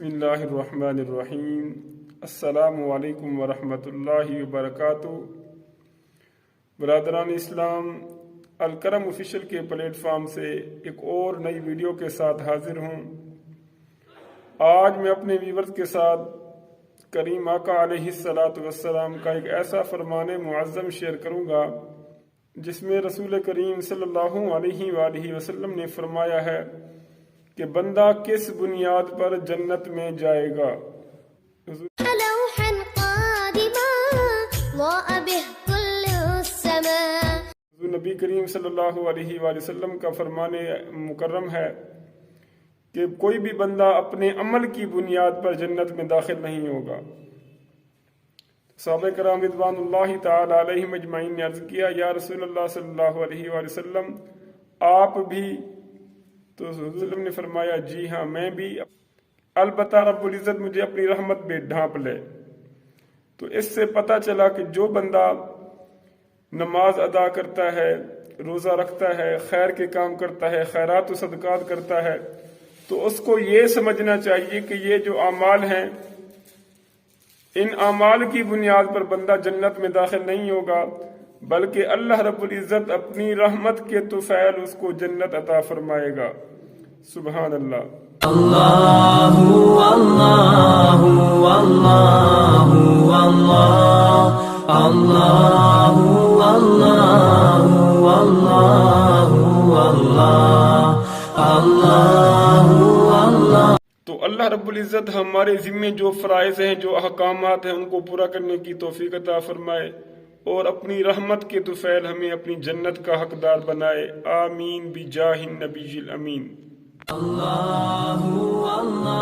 بسم اللہ الرحمن الرحیم۔ السلام علیکم ورحمۃ اللہ وبرکاتہ۔ برادران اسلام، الکرم آفیشیل کے پلیٹ فارم سے ایک اور نئی ویڈیو کے ساتھ حاضر ہوں۔ آج میں اپنے ویورز کے ساتھ کریم آقا علیہ السلام کا ایک ایسا فرمان معظم شیئر کروں گا جس میں رسول کریم صلی اللہ علیہ وآلہ وسلم نے فرمایا ہے کہ بندہ کس بنیاد پر جنت میں جائے گا۔ نبی کریم صلی اللہ علیہ وآلہ وسلم کا فرمان مکرم ہے کہ کوئی بھی بندہ اپنے عمل کی بنیاد پر جنت میں داخل نہیں ہوگا۔ صحابہ کرام رضوان اللہ تعالی علیہم اجمعین نے عرض کیا، یا رسول اللہ صلی اللہ علیہ وآلہ وسلم آپ بھی؟ تو حضور صلی اللہ علیہ وسلم نے فرمایا جی ہاں میں بھی، البتہ رب العزت مجھے اپنی رحمت میں ڈھانپ لے۔ تو اس سے پتہ چلا کہ جو بندہ نماز ادا کرتا ہے، روزہ رکھتا ہے، خیر کے کام کرتا ہے، خیرات و صدقات کرتا ہے، تو اس کو یہ سمجھنا چاہیے کہ یہ جو اعمال ہیں، ان اعمال کی بنیاد پر بندہ جنت میں داخل نہیں ہوگا، بلکہ اللہ رب العزت اپنی رحمت کے طفیل اس کو جنت عطا فرمائے گا۔ سبحان اللہ۔ اللہ اللہ اللہ اللہ اللہ اللہ۔ تو اللہ رب العزت ہمارے ذمے جو فرائض ہیں، جو احکامات ہیں، ان کو پورا کرنے کی توفیق عطا فرمائے اور اپنی رحمت کے طفیل ہمیں اپنی جنت کا حقدار بنائے۔ آمین بجاہ النبی الامین۔ اللہ اللہ